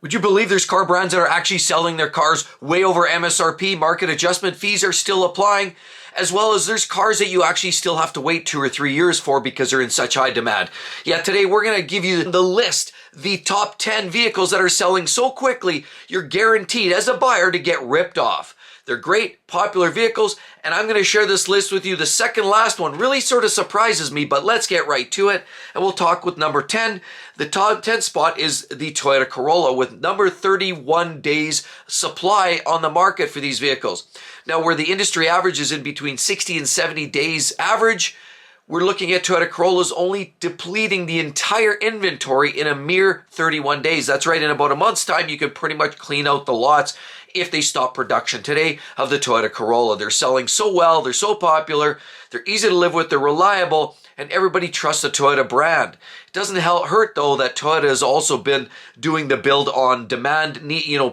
Would you believe there's car brands that are actually selling their cars way over MSRP? Market adjustment fees are still applying, as well as there's cars that you actually still have to wait 2 or 3 years for because they're in such high demand. Yeah, today we're going to give you the list, the top 10 vehicles that are selling so quickly, you're guaranteed as a buyer to get ripped off. They're great, popular vehicles, and I'm going to share this list with you. The second last one really sort of surprises me, but let's get right to it, and we'll talk with number 10. The top 10 spot is the Toyota Corolla with number 31 days supply on the market for these vehicles. Now, where the industry average is in between 60 and 70 days average, we're looking at Toyota Corollas only depleting the entire inventory in a mere 31 days. That's right, in about a month's time, you can pretty much clean out the lots if they stop production today of the Toyota Corolla. They're selling so well, they're so popular, they're easy to live with, they're reliable, and everybody trusts the Toyota brand. It doesn't hurt though that Toyota has also been doing the build on demand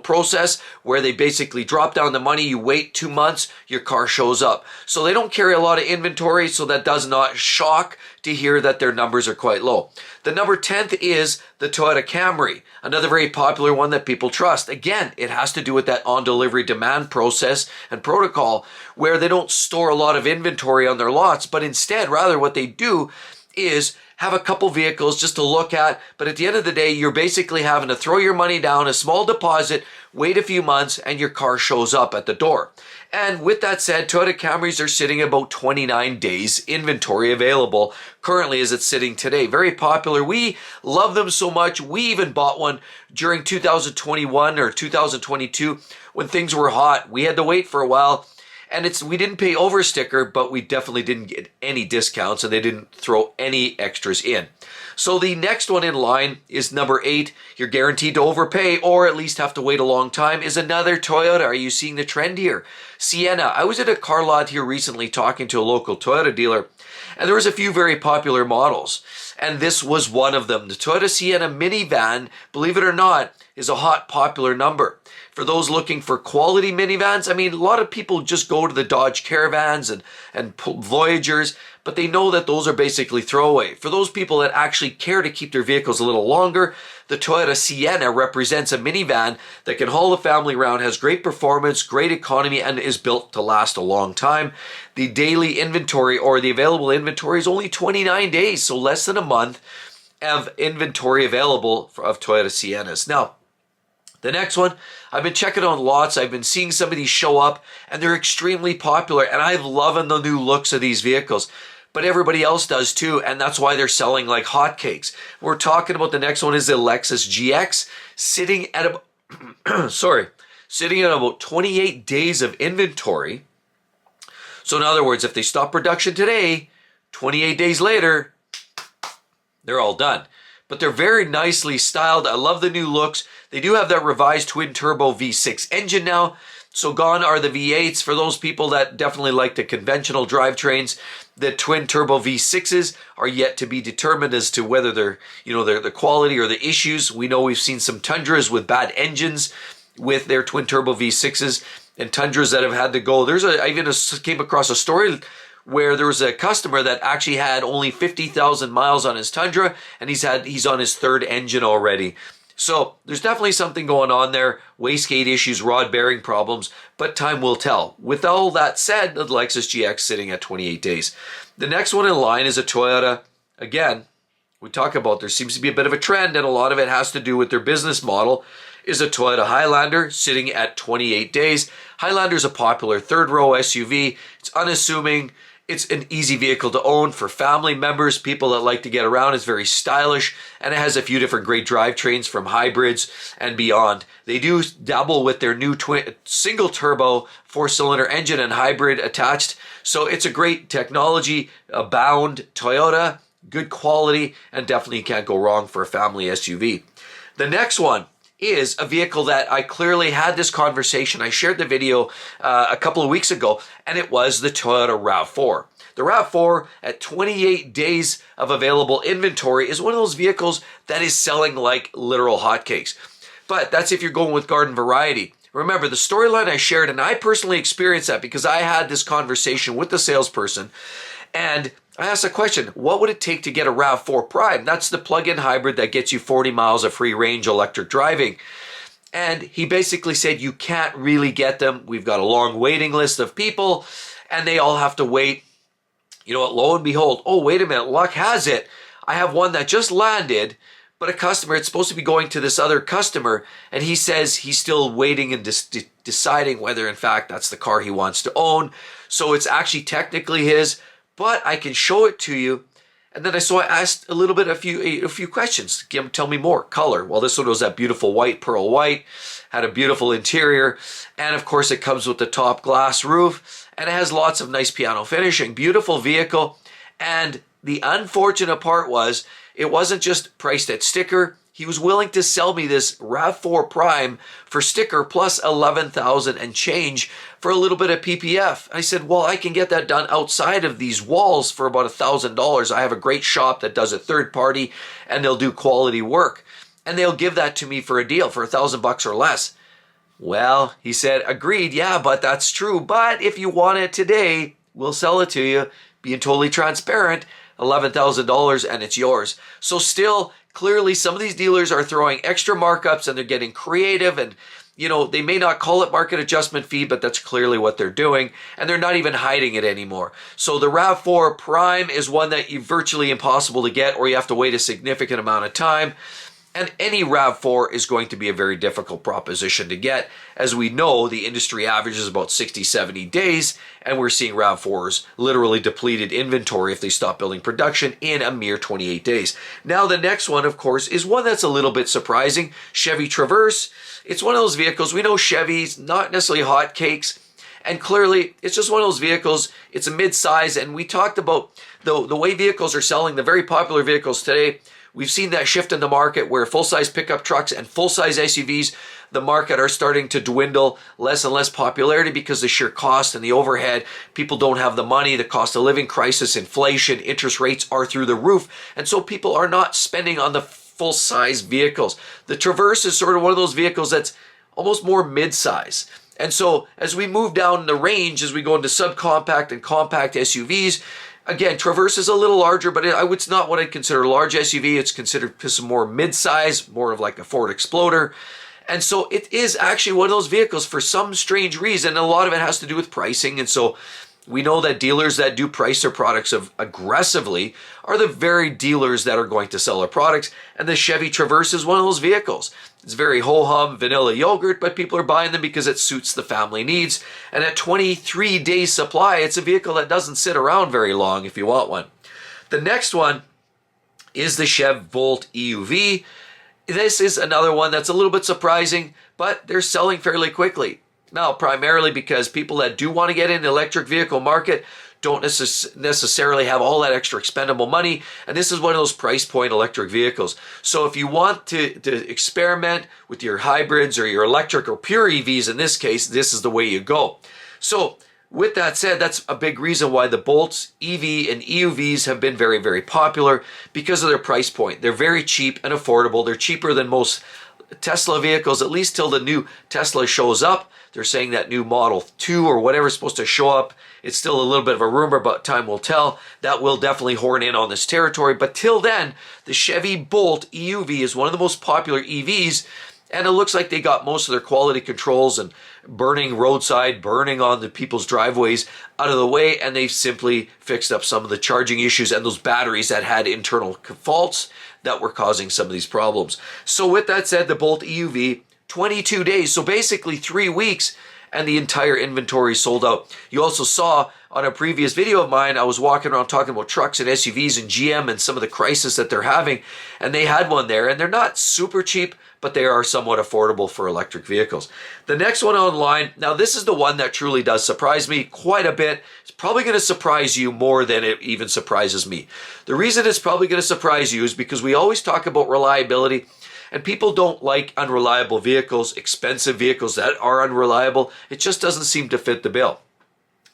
process where they basically drop down the money, you wait 2 months, your car shows up. So they don't carry a lot of inventory, so that does not shock to hear that their numbers are quite low. The number 10th is the Toyota Camry, another very popular one that people trust. Again, it has to do with that on-delivery demand process and protocol where they don't store a lot of inventory on their lots, but instead, rather what they do is have a couple vehicles just to look at, but at the end of the day, you're basically having to throw your money down, a small deposit, wait a few months, and your car shows up at the door. And with that said, Toyota Camrys are sitting about 29 days inventory available currently as it's sitting today. Very popular. We love them so much. We even bought one during 2021 or 2022 when things were hot. We had to wait for a while. And we didn't pay over sticker, but we definitely didn't get any discounts and they didn't throw any extras in. So the next one in line is number 8. You're guaranteed to overpay or at least have to wait a long time is another Toyota. Are you seeing the trend here? Sienna. I was at a car lot here recently talking to a local Toyota dealer and there was a few very popular models. And this was one of them. The Toyota Sienna minivan, believe it or not, is a hot popular number. For those looking for quality minivans, I mean, a lot of people just go to the Dodge Caravans and Voyagers, but they know that those are basically throwaway. For those people that actually care to keep their vehicles a little longer, the Toyota Sienna represents a minivan that can haul the family around, has great performance, great economy, and is built to last a long time. The daily inventory or the available inventory is only 29 days, so less than a month of inventory available of Toyota Siennas. Now, the next one, I've been checking on lots. I've been seeing some of these show up and they're extremely popular and I'm loving the new looks of these vehicles. But everybody else does too, and that's why they're selling like hotcakes. We're talking about the next one is the Lexus GX sitting at about 28 days of inventory. So in other words, if they stop production today, 28 days later, they're all done. But they're very nicely styled. I love the new looks. They do have that revised twin-turbo V6 engine now. So gone are the V8s. For those people that definitely like the conventional drivetrains, the twin-turbo V6s are yet to be determined as to whether they're the quality or the issues. We know we've seen some Tundras with bad engines with their twin-turbo V6s and Tundras that have had to go. I even came across a story where there was a customer that actually had only 50,000 miles on his Tundra and he's on his third engine already. So there's definitely something going on there, wastegate issues, rod bearing problems, but time will tell. With all that said, the Lexus GX sitting at 28 days. The next one in line is a Toyota. Again, we talk about there seems to be a bit of a trend and a lot of it has to do with their business model, is a Toyota Highlander sitting at 28 days. Highlander is a popular third row SUV. It's unassuming. It's an easy vehicle to own for family members, people that like to get around. It's very stylish, and it has a few different great drivetrains from hybrids and beyond. They do dabble with their new single turbo 4-cylinder engine and hybrid attached. So it's a great technology, abound Toyota, good quality, and definitely can't go wrong for a family SUV. The next one is a vehicle that I clearly had this conversation. I shared the video a couple of weeks ago, and it was the Toyota RAV4. The RAV4 at 28 days of available inventory is one of those vehicles that is selling like literal hotcakes. But that's if you're going with garden variety. Remember, the storyline I shared, and I personally experienced that because I had this conversation with the salesperson, and I asked the question, what would it take to get a RAV4 Prime? That's the plug-in hybrid that gets you 40 miles of free range electric driving. And he basically said, you can't really get them. We've got a long waiting list of people and they all have to wait. You know what? Lo and behold, oh, wait a minute. Luck has it. I have one that just landed, but a customer, it's supposed to be going to this other customer. And he says he's still waiting and deciding whether, in fact, that's the car he wants to own. So it's actually technically his, but I can show it to you. And then I asked a little bit, a few questions. Tell me more. Color. Well, this one was that beautiful white, pearl white, had a beautiful interior. And of course, it comes with the top glass roof and it has lots of nice piano finishing. Beautiful vehicle. And the unfortunate part was it wasn't just priced at sticker. He was willing to sell me this RAV4 Prime for sticker plus 11,000 and change for a little bit of PPF. I said, well, I can get that done outside of these walls for about $1,000. I have a great shop that does a third party and they'll do quality work. And they'll give that to me for a deal for $1,000 or less. Well, he said, agreed. Yeah, but that's true. But if you want it today, we'll sell it to you. Being totally transparent, $11,000 and it's yours. So still, clearly some of these dealers are throwing extra markups and they're getting creative and, you know, they may not call it market adjustment fee, but that's clearly what they're doing. And they're not even hiding it anymore. So the RAV4 Prime is one that you virtually impossible to get or you have to wait a significant amount of time. And any RAV4 is going to be a very difficult proposition to get. As we know, the industry average is about 60, 70 days, and we're seeing RAV4s literally depleted inventory if they stop building production in a mere 28 days. Now, the next one, of course, is one that's a little bit surprising, Chevy Traverse. It's one of those vehicles, we know Chevy's not necessarily hotcakes, and clearly, it's just one of those vehicles, it's a mid-size, and we talked about the way vehicles are selling, the very popular vehicles today. We've seen that shift in the market where full-size pickup trucks and full-size SUVs, the market are starting to dwindle, less and less popularity because the sheer cost and the overhead. People don't have the money, the cost of living crisis, inflation, interest rates are through the roof. And so people are not spending on the full-size vehicles. The Traverse is sort of one of those vehicles that's almost more mid-size. And so as we move down the range, as we go into subcompact and compact SUVs, again, Traverse is a little larger, but it's not what I'd consider a large SUV. It's considered some more mid-size, more of like a Ford Explorer. And so it is actually one of those vehicles for some strange reason. A lot of it has to do with pricing. And so we know that dealers that do price their products aggressively are the very dealers that are going to sell their products. And the Chevy Traverse is one of those vehicles. It's very ho-hum vanilla yogurt, but people are buying them because it suits the family needs. And at 23 days supply, it's a vehicle that doesn't sit around very long if you want one. The next one is the Chev Volt EUV. This is another one that's a little bit surprising, but they're selling fairly quickly. Now, primarily because people that do want to get in the electric vehicle market don't necessarily have all that extra expendable money. And this is one of those price point electric vehicles. So if you want to experiment with your hybrids or your electric or pure EVs, in this case, this is the way you go. So with that said, that's a big reason why the Bolts, EV, and EUVs have been very, very popular because of their price point. They're very cheap and affordable. They're cheaper than most Tesla vehicles, at least till the new Tesla shows up. They're saying that new Model 2 or whatever is supposed to show up. It's still a little bit of a rumor, but time will tell. That will definitely horn in on this territory. But till then, the Chevy Bolt EUV is one of the most popular EVs. And it looks like they got most of their quality controls and burning roadside, burning on the people's driveways out of the way. And they've simply fixed up some of the charging issues and those batteries that had internal faults that were causing some of these problems. So with that said, the Bolt EUV, 22 days, so basically 3 weeks, and the entire inventory sold out. You also saw on a previous video of mine, I was walking around talking about trucks and SUVs and GM and some of the crisis that they're having, and they had one there, and they're not super cheap, but they are somewhat affordable for electric vehicles. The next one online, now this is the one that truly does surprise me quite a bit. It's probably going to surprise you more than it even surprises me. The reason it's probably going to surprise you is because we always talk about reliability, and people don't like unreliable vehicles, expensive vehicles that are unreliable. It just doesn't seem to fit the bill.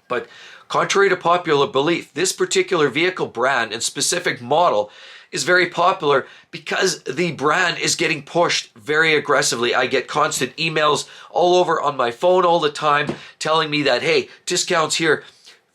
But contrary to popular belief, this particular vehicle brand and specific model is very popular because the brand is getting pushed very aggressively. I get constant emails all over on my phone all the time telling me that, hey, discounts here,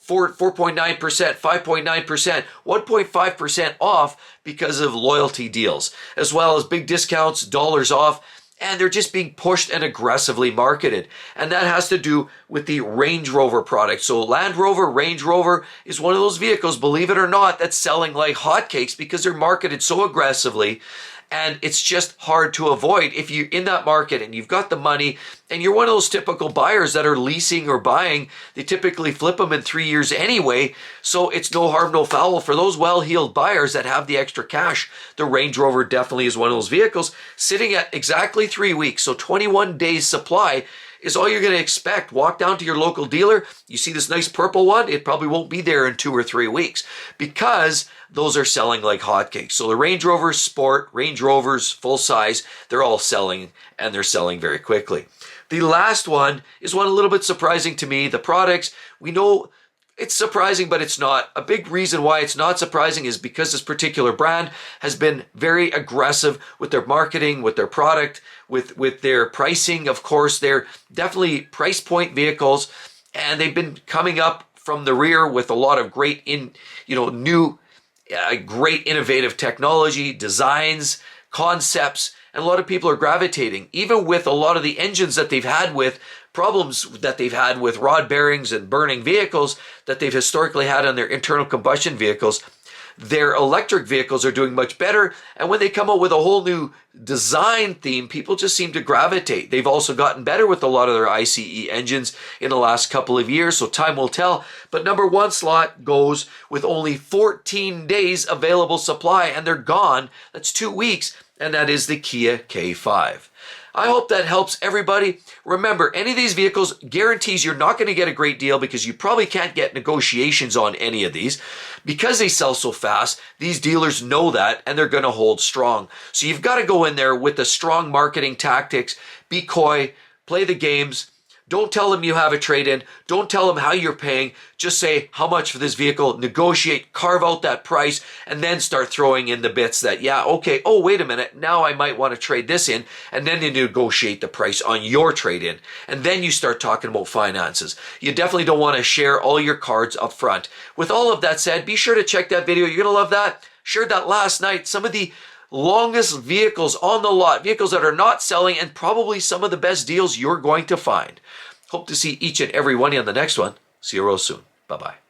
4.9%, 5.9%, 1.5% off because of loyalty deals, as well as big discounts, dollars off. and they're just being pushed and aggressively marketed. And that has to do with the Range Rover product. So Land Rover, Range Rover is one of those vehicles, believe it or not, that's selling like hotcakes because they're marketed so aggressively. And it's just hard to avoid if you're in that market and you've got the money and you're one of those typical buyers that are leasing or buying. They typically flip them in 3 years anyway. So it's no harm, no foul for those well-heeled buyers that have the extra cash. The Range Rover definitely is one of those vehicles sitting at exactly 3 weeks. So 21 days supply is all you're going to expect. Walk down to your local dealer. You see this nice purple one? It probably won't be there in 2 or 3 weeks because those are selling like hotcakes. So the Range Rover Sport, Range Rovers full size, they're all selling and they're selling very quickly. The last one is one a little bit surprising to me. The products, we know it's surprising, but it's not. A big reason why it's not surprising is because this particular brand has been very aggressive with their marketing, with their product, with their pricing. Of course, they're definitely price point vehicles, and they've been coming up from the rear with a lot of great great innovative technology, designs, concepts, and a lot of people are gravitating, even with a lot of the engines that they've had with problems that they've had with rod bearings and burning vehicles that they've historically had on their internal combustion vehicles. Their electric vehicles are doing much better. And when they come up with a whole new design theme, people just seem to gravitate. They've also gotten better with a lot of their ICE engines in the last couple of years, so time will tell. But number one slot goes with only 14 days available supply, and they're gone. That's 2 weeks, and that is the Kia K5. I hope that helps everybody. Remember, any of these vehicles guarantees you're not going to get a great deal because you probably can't get negotiations on any of these. Because they sell so fast, these dealers know that and they're going to hold strong. So you've got to go in there with the strong marketing tactics, be coy, play the games. Don't tell them you have a trade-in. Don't tell them how you're paying. Just say how much for this vehicle, negotiate, carve out that price, and then start throwing in the bits that, yeah, okay, oh, wait a minute, now I might want to trade this in, and then you negotiate the price on your trade-in. And then you start talking about finances. You definitely don't want to share all your cards up front. With all of that said, be sure to check that video. You're going to love that. Shared that last night. Some of the longest vehicles on the lot, vehicles that are not selling, and probably some of the best deals you're going to find. Hope to see each and every one of you on the next one. See you real soon. Bye-bye.